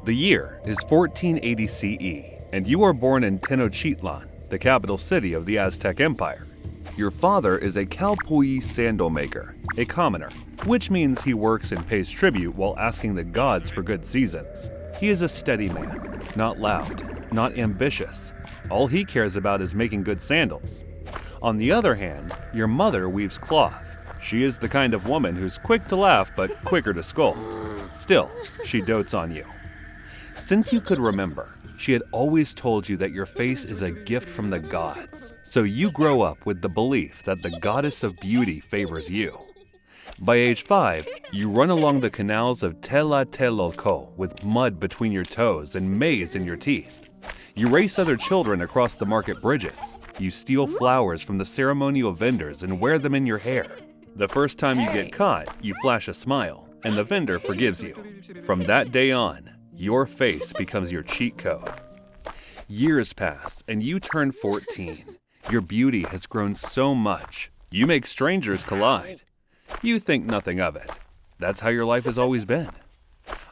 The year is 1480 CE, and you are born in Tenochtitlan, the capital city of the Aztec Empire. Your father is a Calpulli sandal maker, a commoner, which means he works and pays tribute while asking the gods for good seasons. He is a steady man, not loud, not ambitious. All he cares about is making good sandals. On the other hand, your mother weaves cloth. She is the kind of woman who's quick to laugh but quicker to scold. Still, she dotes on you. Since you could remember, she had always told you that your face is a gift from the gods. So you grow up with the belief that the goddess of beauty favors you. By age 5, you run along the canals of Tlatelolco with mud between your toes and maize in your teeth. You race other children across the market bridges. You steal flowers from the ceremonial vendors and wear them in your hair. The first time you get caught, you flash a smile, and the vendor forgives you. From that day on, your face becomes your cheat code. Years pass, and you turn 14. Your beauty has grown so much, you make strangers collide. You think nothing of it. That's how your life has always been.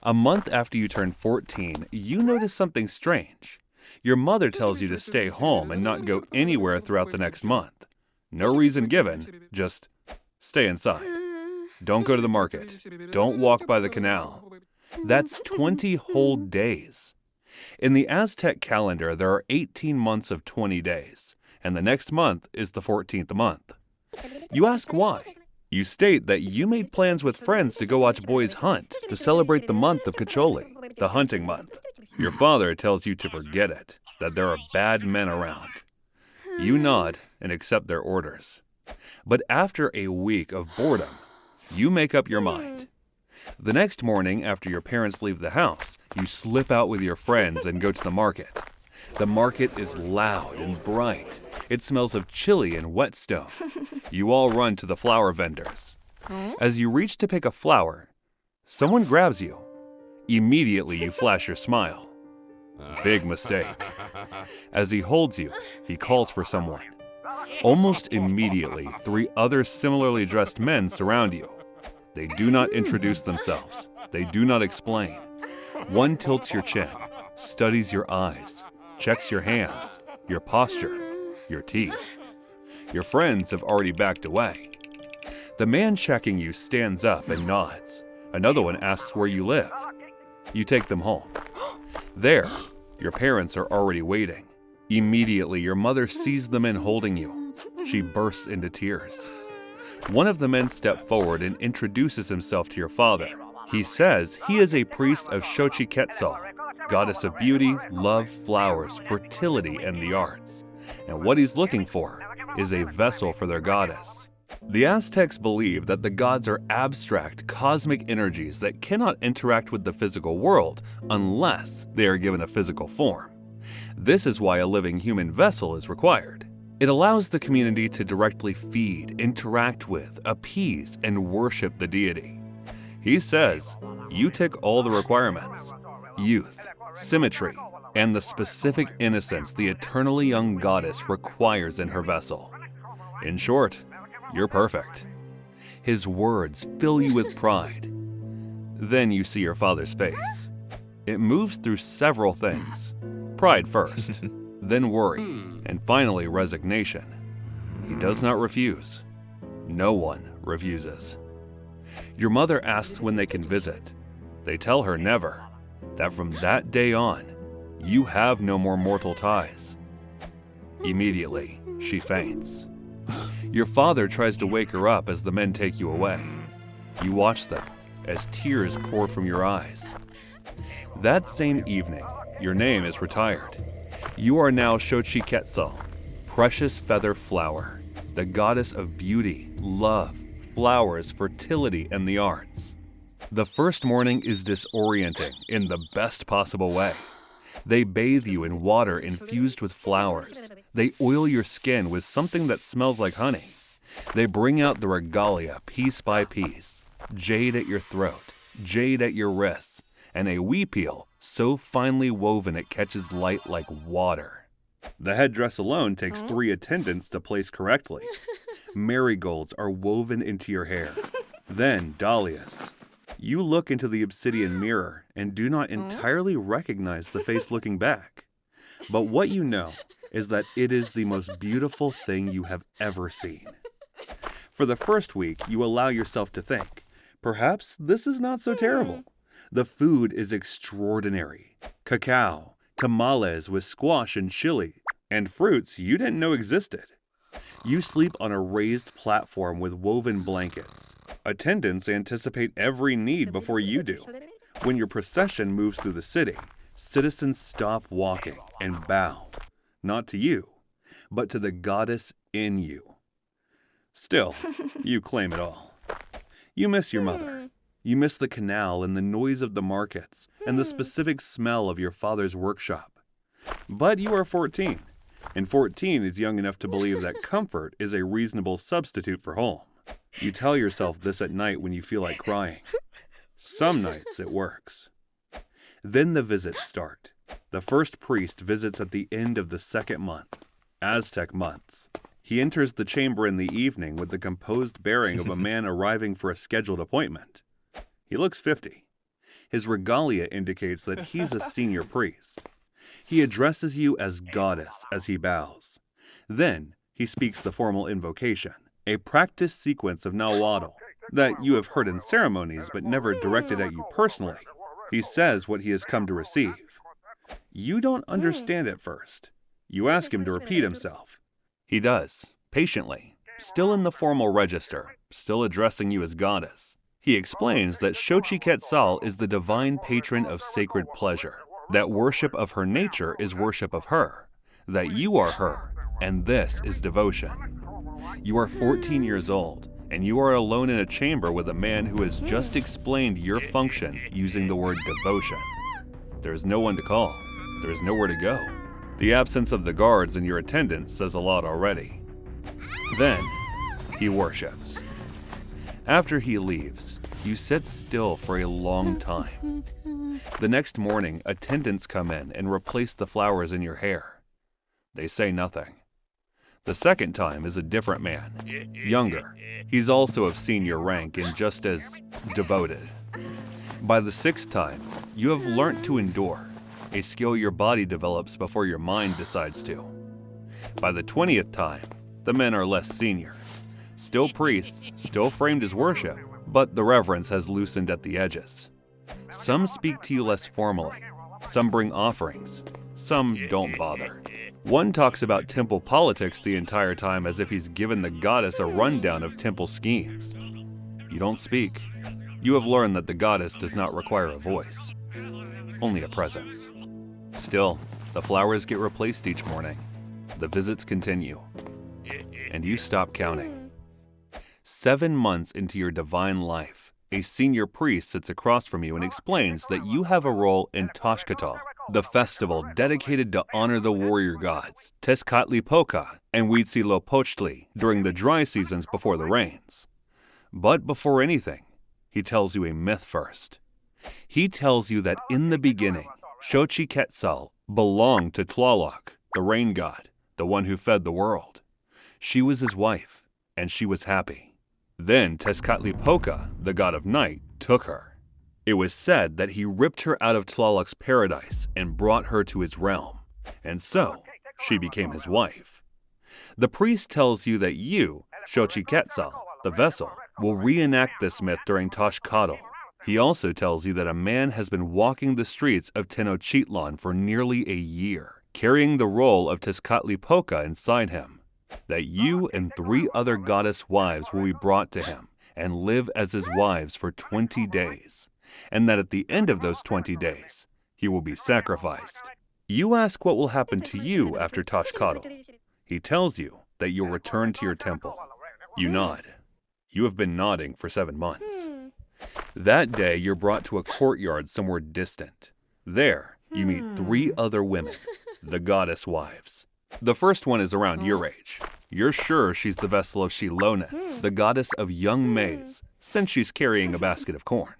A month after you turn 14, you notice something strange. Your mother tells you to stay home and not go anywhere throughout the next month. No reason given, just stay inside. Don't go to the market. Don't walk by the canal. That's 20 whole days. In the Aztec calendar, there are 18 months of 20 days, and the next month is the 14th month. You ask why. You state that you made plans with friends to go watch boys hunt to celebrate the month of Cacholi, the hunting month. Your father tells you to forget it, that there are bad men around. You nod and accept their orders. But after a week of boredom, you make up your mind. The next morning, after your parents leave the house, you slip out with your friends and go to the market. The market is loud and bright. It smells of chili and whetstone. You all run to the flower vendors. As you reach to pick a flower, someone grabs you. Immediately, you flash your smile. Big mistake. As he holds you, he calls for someone. Almost immediately, 3 other similarly dressed men surround you. They do not introduce themselves. They do not explain. One tilts your chin, studies your eyes, checks your hands, your posture, your teeth. Your friends have already backed away. The man checking you stands up and nods. Another one asks where you live. You take them home. There, your parents are already waiting. Immediately, your mother sees the men holding you. She bursts into tears. One of the men steps forward and introduces himself to your father. He says he is a priest of Toxcatl, goddess of beauty, love, flowers, fertility, and the arts. And what he's looking for is a vessel for their goddess. The Aztecs believe that the gods are abstract, cosmic energies that cannot interact with the physical world unless they are given a physical form. This is why a living human vessel is required. It allows the community to directly feed, interact with, appease, and worship the deity. He says, you tick all the requirements: youth, symmetry, and the specific innocence the eternally young goddess requires in her vessel. In short, you're perfect. His words fill you with pride. Then you see your father's face. It moves through several things. Pride first, then worry, and finally resignation. He does not refuse. No one refuses. Your mother asks when they can visit. They tell her never, that from that day on, you have no more mortal ties. Immediately, she faints. Your father tries to wake her up as the men take you away. You watch them as tears pour from your eyes. That same evening, your name is retired. You are now Toxcatl, precious feather flower, the goddess of beauty, love, flowers, fertility, and the arts. The first morning is disorienting in the best possible way. They bathe you in water infused with flowers. They oil your skin with something that smells like honey. They bring out the regalia piece by piece, jade at your throat, jade at your wrists, and a huipil so finely woven it catches light like water. The headdress alone takes 3 attendants to place correctly. Marigolds are woven into your hair. Then dahlias. You look into the obsidian mirror and do not entirely recognize the face looking back. But what you know is that it is the most beautiful thing you have ever seen. For the first week, you allow yourself to think, perhaps this is not so terrible. The food is extraordinary. Cacao, tamales with squash and chili, and fruits you didn't know existed. You sleep on a raised platform with woven blankets. Attendants anticipate every need before you do. When your procession moves through the city, citizens stop walking and bow, not to you, but to the goddess in you. Still, you claim it all. You miss your mother. You miss the canal and the noise of the markets and the specific smell of your father's workshop. But you are 14, and 14 is young enough to believe that comfort is a reasonable substitute for home. You tell yourself this at night when you feel like crying. Some nights it works. Then the visits start. The first priest visits at the end of the second month, Aztec months. He enters the chamber in the evening with the composed bearing of a man arriving for a scheduled appointment. He looks 50. His regalia indicates that he's a senior priest. He addresses you as goddess as he bows. Then he speaks the formal invocation, a practiced sequence of nahuatl that you have heard in ceremonies but never directed at you personally. He says what he has come to receive. You don't understand at first. You ask him to repeat himself. He does, patiently, still in the formal register, still addressing you as goddess. He explains that Toxcatl is the divine patron of sacred pleasure, that worship of her nature is worship of her, that you are her, and this is devotion. You are 14 years old, and you are alone in a chamber with a man who has just explained your function using the word devotion. There is no one to call. There is nowhere to go. The absence of the guards and your attendants says a lot already. Then, he worships. After he leaves, you sit still for a long time. The next morning, attendants come in and replace the flowers in your hair. They say nothing. The second time is a different man, younger. He's also of senior rank and just as devoted. By the sixth time, you have learnt to endure, a skill your body develops before your mind decides to. By the 20th time, the men are less senior. Still priests, still framed as worship, but the reverence has loosened at the edges. Some speak to you less formally. Some bring offerings. Some don't bother. One talks about temple politics the entire time as if he's given the goddess a rundown of temple schemes. You don't speak. You have learned that the goddess does not require a voice, only a presence. Still, the flowers get replaced each morning. The visits continue. And you stop counting. 7 months into your divine life, a senior priest sits across from you and explains that you have a role in Toxcatl, the festival dedicated to honor the warrior gods, Hueypachtli and Hueypachtli, during the dry seasons before the rains. But before anything, he tells you a myth first. He tells you that in the beginning, Toxcatl belonged to Tlaloc, the rain god, the one who fed the world. She was his wife, and she was happy. Then Toxcatl, the god of night, took her. It was said that he ripped her out of Tlaloc's paradise and brought her to his realm, and so she became his wife. The priest tells you that you, Toxcatl, the vessel, will reenact this myth during Toxcatl. He also tells you that a man has been walking the streets of Tenochtitlan for nearly a year, carrying the role of Toxcatl inside him, that you and 3 other goddess wives will be brought to him and live as his wives for 20 days, and that at the end of those 20 days, he will be sacrificed. You ask what will happen to you after Toxcatl. He tells you that you'll return to your temple. You nod. You have been nodding for 7 months. That day, you're brought to a courtyard somewhere distant. There, you meet 3 other women, the goddess wives. The first one is around your age. You're sure she's the vessel of Shilona, the goddess of young maize, since she's carrying a basket of corn.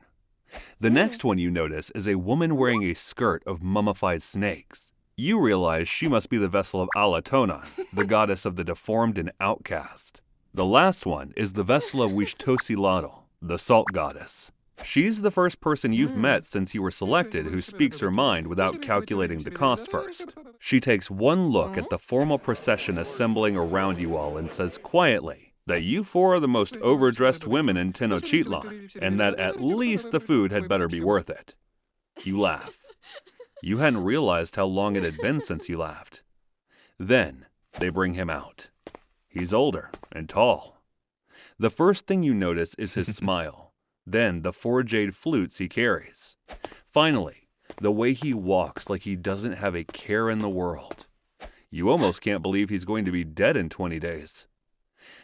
The next one you notice is a woman wearing a skirt of mummified snakes. You realize she must be the vessel of Alatonan, the goddess of the deformed and outcast. The last one is the vessel of Hueypachtli, the salt goddess. She's the first person you've met since you were selected who speaks her mind without calculating the cost first. She takes one look at the formal procession assembling around you all and says quietly that you four are the most overdressed women in Tenochtitlan, and that at least the food had better be worth it. You laugh. You hadn't realized how long it had been since you laughed. Then they bring him out. He's older and tall. The first thing you notice is his smile, then the 4 jade flutes he carries. Finally, the way he walks like he doesn't have a care in the world. You almost can't believe he's going to be dead in 20 days.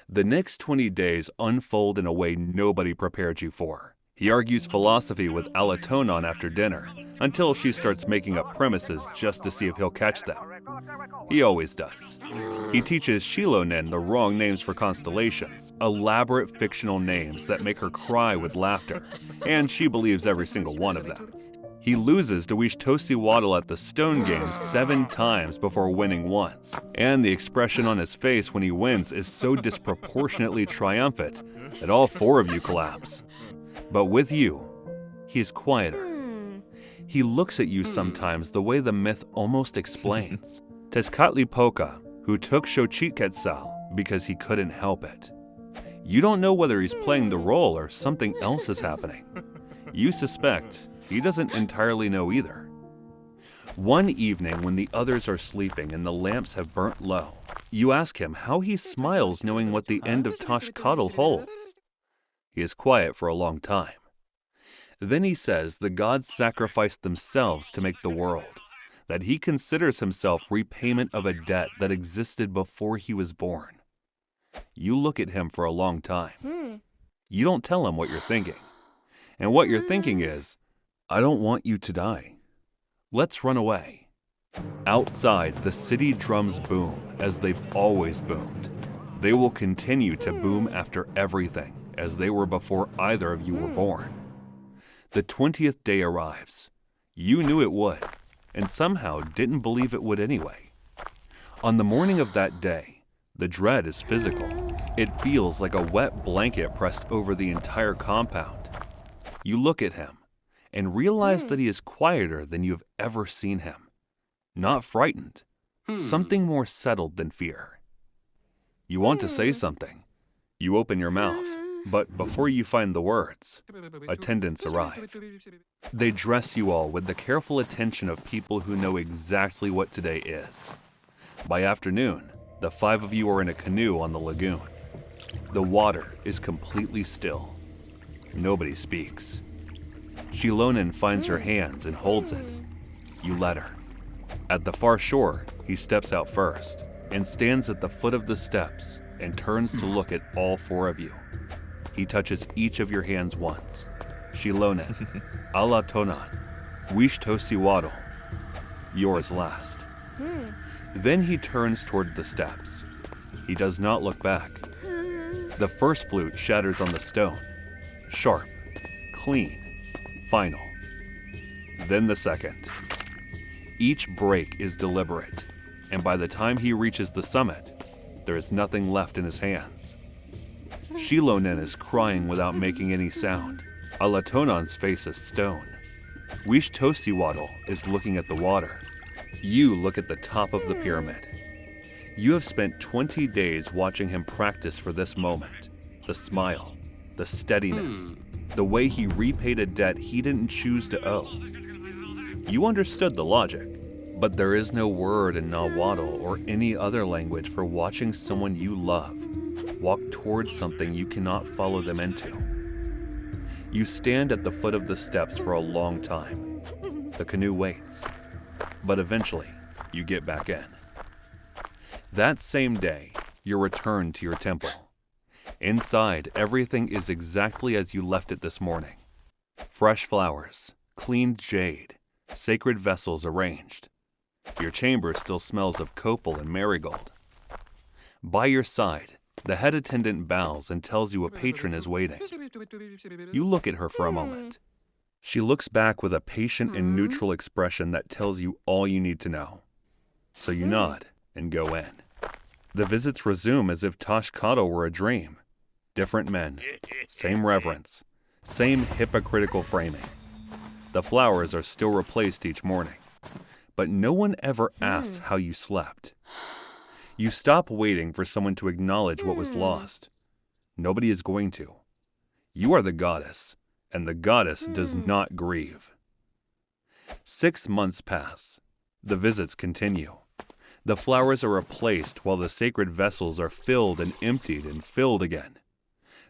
The next 20 days unfold in a way nobody prepared you for. He argues philosophy with Alatonon after dinner, until she starts making up premises just to see if he'll catch them. He always does. He teaches Shilonen the wrong names for constellations, elaborate fictional names that make her cry with laughter, and she believes every single one of them. He loses to Hueypachtli at the stone game 7 times before winning once, and the expression on his face when he wins is so disproportionately triumphant that all 4 of you collapse. But with you, he's quieter. He looks at you sometimes the way the myth almost explains. Toxcatl, who took Xochitl because he couldn't help it. You don't know whether he's playing the role or something else is happening. You suspect he doesn't entirely know either. One evening when the others are sleeping and the lamps have burnt low, you ask him how he smiles knowing what the end of Toxcatl holds. He is quiet for a long time. Then he says the gods sacrificed themselves to make the world, that he considers himself repayment of a debt that existed before he was born. You look at him for a long time. You don't tell him what you're thinking. And what you're thinking is, I don't want you to die. Let's run away. Outside, the city drums boom as they've always boomed. They will continue to boom after everything, as they were before either of you were born. The 20th day arrives. You knew it would, and somehow didn't believe it would anyway. On the morning of that day, the dread is physical. It feels like a wet blanket pressed over the entire compound. You look at him and realize that he is quieter than you've ever seen him. Not frightened, something more settled than fear. You want to say something. You open your mouth, but before you find the words, attendants arrive. They dress you all with the careful attention of people who know exactly what today is. By afternoon, the 5 of you are in a canoe on the lagoon. The water is completely still. Nobody speaks. Shilonen finds your hands and holds it. You let her. At the far shore, he steps out first and stands at the foot of the steps and turns to look at all 4 of you. He touches each of your hands once. Shilonen, Alatonon, Hueypachtli, yours last. Then he turns toward the steps. He does not look back. The first flute shatters on the stone. Sharp, clean, final. Then the second. Each break is deliberate, and by the time he reaches the summit, there is nothing left in his hands. Shilonen is crying without making any sound. Alatonon's face is stone. Hueypachtli is looking at the water. You look at the top of the pyramid. You have spent 20 days watching him practice for this moment. The smile, the steadiness, the way he repaid a debt he didn't choose to owe. You understood the logic, but there is no word in Nahuatl or any other language for watching someone you love walk towards something you cannot follow them into. You stand at the foot of the steps for a long time. The canoe waits, but eventually you get back in. That same day, you return to your temple. Inside, everything is exactly as you left it this morning. Fresh flowers, cleaned jade, sacred vessels arranged. Your chamber still smells of copal and marigold. By your side, the head attendant bows and tells you a patron is waiting. You look at her for a moment. She looks back with a patient and neutral expression that tells you all you need to know. So you nod and go in. The visits resume as if Toxcatl were a dream. Different men, same reverence, Same hypocritical framing. The flowers are still replaced each morning, but no one ever asks how you slept. You stop waiting for someone to acknowledge what was lost. Nobody is going to. You are the goddess, and the goddess does not grieve. 6 months pass. The visits continue. The flowers are replaced while the sacred vessels are filled and emptied and filled again.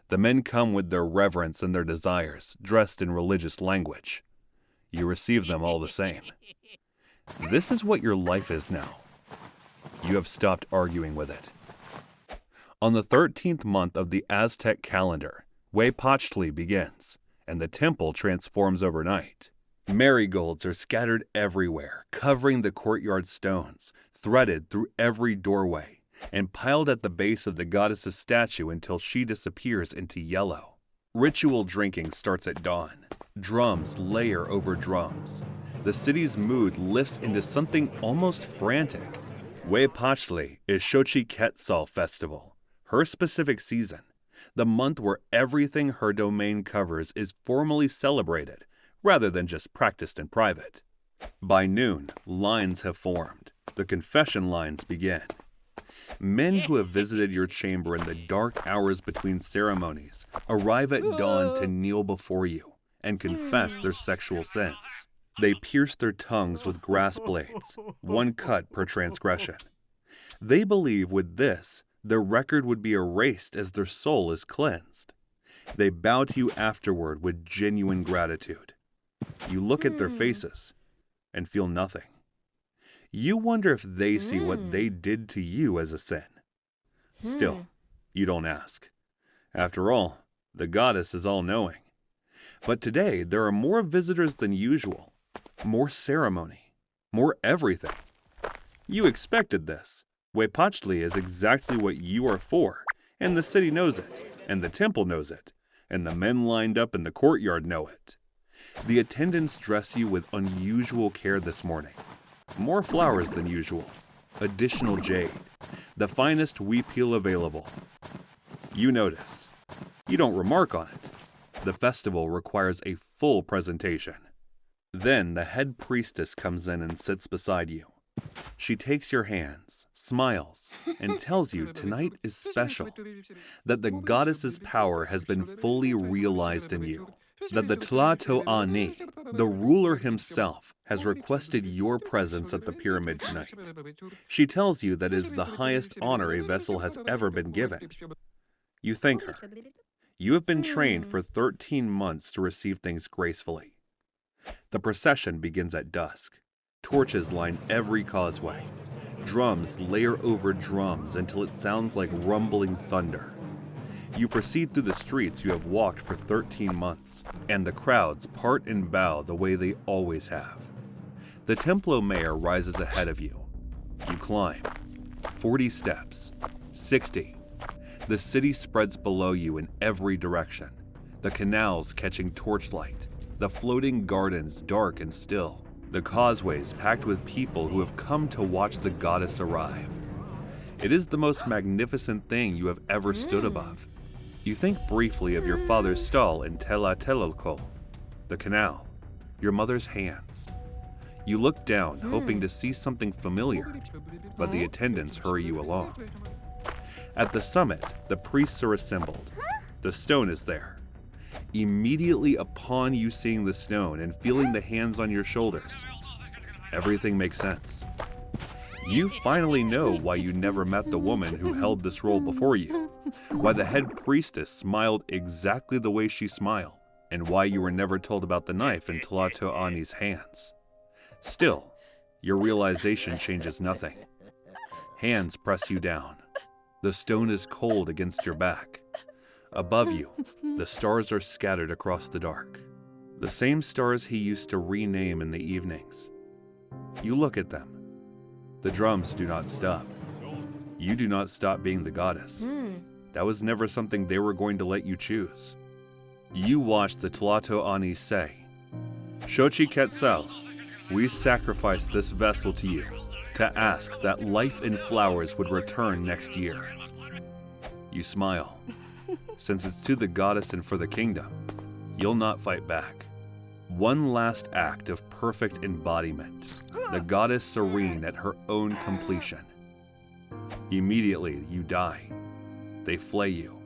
The men come with their reverence and their desires, dressed in religious language. You receive them all the same. This is what your life is now. You have stopped arguing with it. On the 13th month of the Aztec calendar, Hueypachtli begins, and the temple transforms overnight. Marigolds are scattered everywhere, covering the courtyard stones, threaded through every doorway, and piled at the base of the goddess's statue until she disappears into yellow. Ritual drinking starts at dawn. Drums layer over drums. The city's mood lifts into something almost frantic. Hueypachtli is Toxcatl festival, her specific season, the month where everything her domain covers is formally celebrated, rather than just practiced in private. By noon, lines have formed. The confession lines begin. Men who have visited your chamber in the dark hours between ceremonies arrive at dawn to kneel before you and confess their sexual sins. They pierce their tongues with grass blades, 1 cut per transgression. They believe with this, their record would be erased as their soul is cleansed. They bow to you afterward with genuine gratitude. You look at their faces and feel nothing. You wonder if they see what they did to you as a sin. Still, you don't ask. After all, the goddess is all-knowing. But today, there are more visitors than usual, more ceremony, more everything. You expected this. Hueypachtli is exactly what you are for, and the city knows it, and the temple knows it, and the men lined up in the courtyard know it. The attendants dress you with unusual care this morning. More flowers than usual, additional jade, the finest wheat peel available. You notice. You don't remark on it. The festival requires a full presentation. Then the head priestess comes in and sits beside you. She takes your hands, smiles, and tells you tonight is special, that the goddess's power has been fully realized in you, that the Tlatoani, the ruler himself, has requested your presence at the pyramid tonight. She tells you that it is the highest honor a vessel has ever been given. You thank her. You have been trained for 13 months to receive things gracefully. The procession begins at dusk. Torches line every causeway. Drums layer over drums until it sounds like rumbling thunder. You proceed through the streets you have walked for 13 months, and the crowds part and bow the way they always have. The Templo Mayor rises ahead of you. You climb. 40 steps. 60. The city spreads below you in every direction. The canals catching torchlight. The floating gardens dark and still. The causeways packed with people who have come to watch the goddess arrive. It is the most magnificent thing you have ever stood above. You think briefly of your father's stall in Tlatelolco, the canal, your mother's hands. You look down, hoping to see something familiar, but the attendants hurry you along. At the summit, the priests are assembled. The stone is there. Immediately upon you seeing the stone and feeling the hands on your shoulders, everything makes sense. You finally know why you never met the woman who held this role before you, why the head priestess smiled exactly the way she smiled, and why you were never told about the knife in Tlatoani's hands. Still, your realization changes nothing. Hands press you down. The stone is cold against your back. Above you, the stars are scattered across the dark. The same stars he used to rename in the evenings. You look at them. The drums do not stop. You do not stop being the goddess. That was never something they were going to let you choose. You watch the Tlatoani say, Toxcatl, we sacrifice this vessel to you to ask that life and flowers would return next year. You smile. Since it's to the goddess and for the kingdom, You'll not fight back. One last act of perfect embodiment, the goddess serene at her own completion. Immediately, you die. They flay you.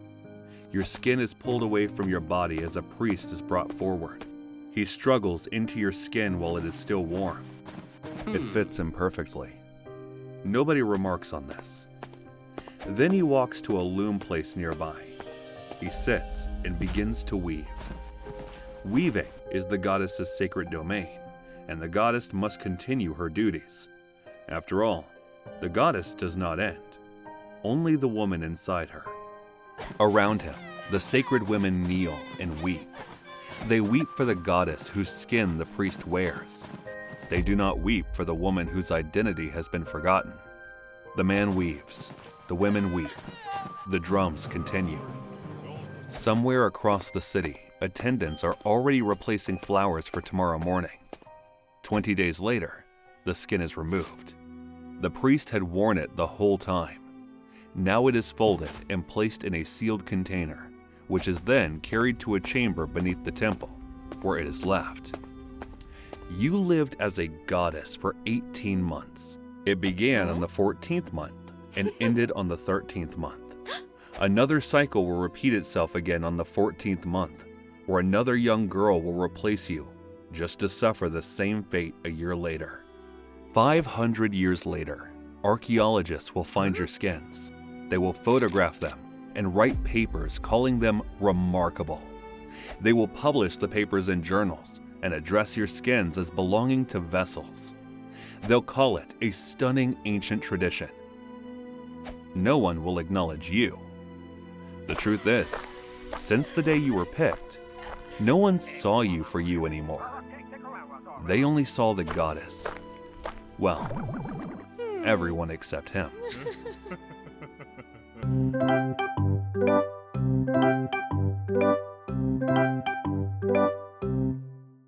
Your skin is pulled away from your body as a priest is brought forward. He struggles into your skin while it is still warm. It fits him perfectly. Nobody remarks on this. Then he walks to a loom place nearby. He sits and begins to weave. Weaving is the goddess's sacred domain, and the goddess must continue her duties. After all, the goddess does not end, only the woman inside her. Around him, the sacred women kneel and weep. They weep for the goddess whose skin the priest wears. They do not weep for the woman whose identity has been forgotten. The man weaves, the women weep. The drums continue. Somewhere across the city, attendants are already replacing flowers for tomorrow morning. 20 days later, the skin is removed. The priest had worn it the whole time. Now it is folded and placed in a sealed container, which is then carried to a chamber beneath the temple, where it is left. You lived as a goddess for 18 months. It began on the 14th month and ended on the 13th month. Another cycle will repeat itself again on the 14th month, where another young girl will replace you, just to suffer the same fate a year later. 500 years later, archaeologists will find your skins. They will photograph them and write papers calling them remarkable. They will publish the papers in journals and address your skins as belonging to vessels. They'll call it a stunning ancient tradition. No one will acknowledge you. The truth is, since the day you were picked, no one saw you for you anymore. They only saw the goddess. Well, everyone except him.